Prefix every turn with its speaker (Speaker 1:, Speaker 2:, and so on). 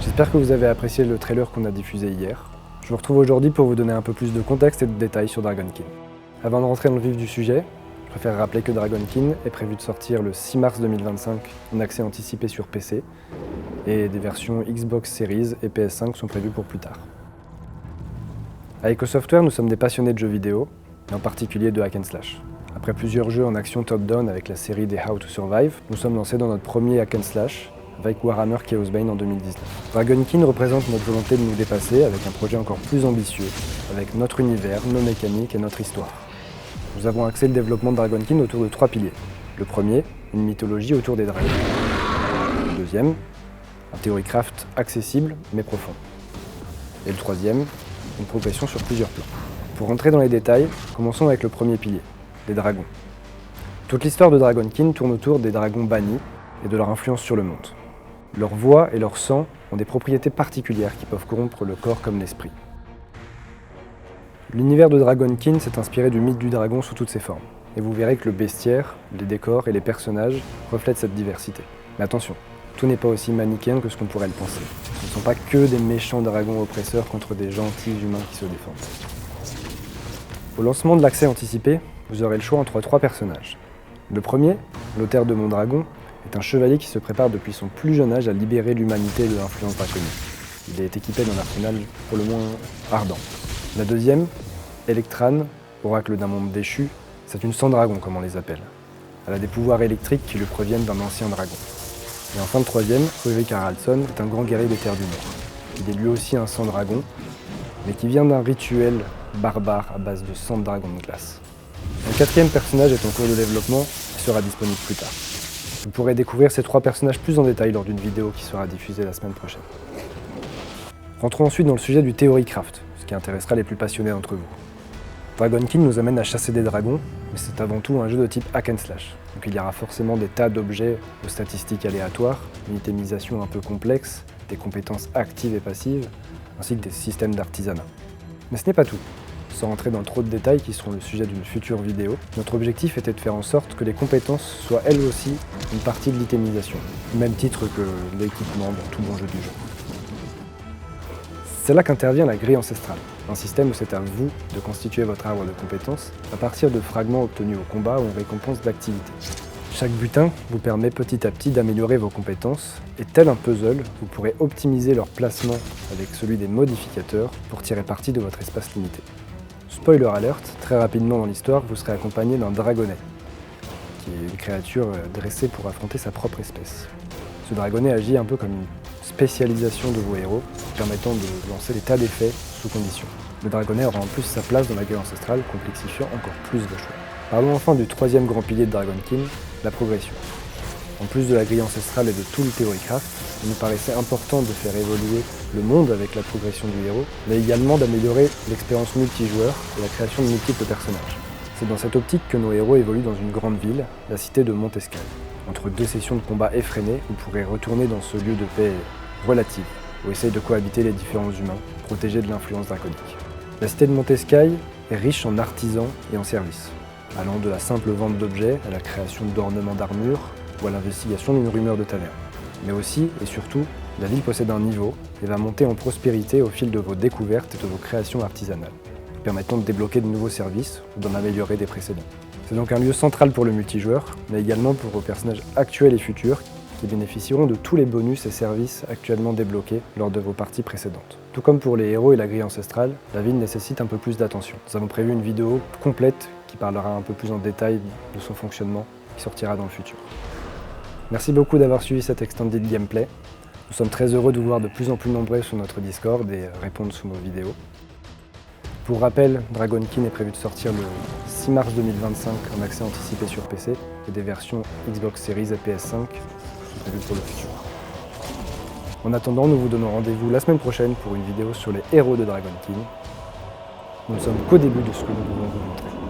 Speaker 1: J'espère que vous avez apprécié le trailer qu'on a diffusé hier. Je vous retrouve aujourd'hui pour vous donner un peu plus de contexte et de détails sur Dragonkin. Avant de rentrer dans le vif du sujet, je préfère rappeler que Dragonkin est prévu de sortir le 6 mars 2025 en accès anticipé sur PC et des versions Xbox Series et PS5 sont prévues pour plus tard. À Echo Software, nous sommes des passionnés de jeux vidéo, et en particulier de hack and slash. Après plusieurs jeux en action top-down avec la série des How to Survive, nous sommes lancés dans notre premier hack and slash avec Warhammer Chaosbane en 2019. Dragonkin représente notre volonté de nous dépasser avec un projet encore plus ambitieux, avec notre univers, nos mécaniques et notre histoire. Nous avons axé le développement de Dragonkin autour de 3 piliers. Le premier, une mythologie autour des dragons. Le deuxième, un theorycraft accessible mais profond. Et le troisième, une progression sur plusieurs plans. Pour rentrer dans les détails, commençons avec le premier pilier, les dragons. Toute l'histoire de Dragonkin tourne autour des dragons bannis et de leur influence sur le monde. Leur voix et leur sang ont des propriétés particulières qui peuvent corrompre le corps comme l'esprit. L'univers de Dragonkin s'est inspiré du mythe du dragon sous toutes ses formes, et vous verrez que le bestiaire, les décors et les personnages reflètent cette diversité. Mais attention, tout n'est pas aussi manichéen que ce qu'on pourrait le penser. Ce ne sont pas que des méchants dragons oppresseurs contre des gentils humains qui se défendent. Au lancement de l'accès anticipé, vous aurez le choix entre 3 personnages. Le premier, l'auteur de Mon Dragon, est un chevalier qui se prépare depuis son plus jeune âge à libérer l'humanité de l'influence draconique. Il est équipé d'un arsenal pour le moins ardent. La deuxième, Electrane, oracle d'un monde déchu, c'est une sans-dragon comme on les appelle. Elle a des pouvoirs électriques qui lui proviennent d'un ancien dragon. Et enfin le troisième, Ulrich Haraldsson, est un grand guerrier des terres du Nord. Il est lui aussi un sang-dragon, mais qui vient d'un rituel barbare à base de sang de dragon de glace. Un quatrième personnage est en cours de développement et sera disponible plus tard. Vous pourrez découvrir ces 3 personnages plus en détail lors d'une vidéo qui sera diffusée la semaine prochaine. Rentrons ensuite dans le sujet du theorycraft, ce qui intéressera les plus passionnés d'entre vous. Dragonkin nous amène à chasser des dragons, mais c'est avant tout un jeu de type hack and slash. Donc il y aura forcément des tas d'objets aux statistiques aléatoires, une itémisation un peu complexe, des compétences actives et passives, ainsi que des systèmes d'artisanat. Mais ce n'est pas tout. Sans rentrer dans trop de détails qui seront le sujet d'une future vidéo, notre objectif était de faire en sorte que les compétences soient elles aussi une partie de l'itémisation, au même titre que l'équipement dans tout bon jeu du jeu. C'est là qu'intervient la grille ancestrale, un système où c'est à vous de constituer votre arbre de compétences à partir de fragments obtenus au combat ou en récompense d'activité. Chaque butin vous permet petit à petit d'améliorer vos compétences et tel un puzzle, vous pourrez optimiser leur placement avec celui des modificateurs pour tirer parti de votre espace limité. Spoiler alert, très rapidement dans l'histoire, vous serez accompagné d'un dragonnet, qui est une créature dressée pour affronter sa propre espèce. Ce dragonnet agit un peu comme une spécialisation de vos héros, permettant de lancer des tas d'effets sous condition. Le dragonnet aura en plus sa place dans la grille ancestrale, complexifiant encore plus vos choix. Parlons enfin du troisième grand pilier de Dragonkin, la progression. En plus de la grille ancestrale et de tout le theorycraft, il nous paraissait important de faire évoluer le monde avec la progression du héros, mais également d'améliorer l'expérience multijoueur et la création de multiples personnages. C'est dans cette optique que nos héros évoluent dans une grande ville, la cité de Montescail. Entre 2 sessions de combat effrénées, vous pourrez retourner dans ce lieu de paix relative, où essayent de cohabiter les différents humains, protégés de l'influence draconique. La cité de Montescail est riche en artisans et en services, allant de la simple vente d'objets à la création d'ornements d'armure, ou à l'investigation d'une rumeur de taverne. Mais aussi, et surtout, la ville possède un niveau et va monter en prospérité au fil de vos découvertes et de vos créations artisanales, permettant de débloquer de nouveaux services ou d'en améliorer des précédents. C'est donc un lieu central pour le multijoueur, mais également pour vos personnages actuels et futurs qui bénéficieront de tous les bonus et services actuellement débloqués lors de vos parties précédentes. Tout comme pour les héros et la grille ancestrale, la ville nécessite un peu plus d'attention. Nous avons prévu une vidéo complète qui parlera un peu plus en détail de son fonctionnement qui sortira dans le futur. Merci beaucoup d'avoir suivi cet extended gameplay. Nous sommes très heureux de vous voir de plus en plus nombreux sur notre Discord et répondre sous nos vidéos. Pour rappel, Dragonkin est prévu de sortir le 6 mars 2025 en accès anticipé sur PC et des versions Xbox Series et PS5 sont prévues pour le futur. En attendant, nous vous donnons rendez-vous la semaine prochaine pour une vidéo sur les héros de Dragonkin. Nous ne sommes qu'au début de ce que nous voulons vous montrer.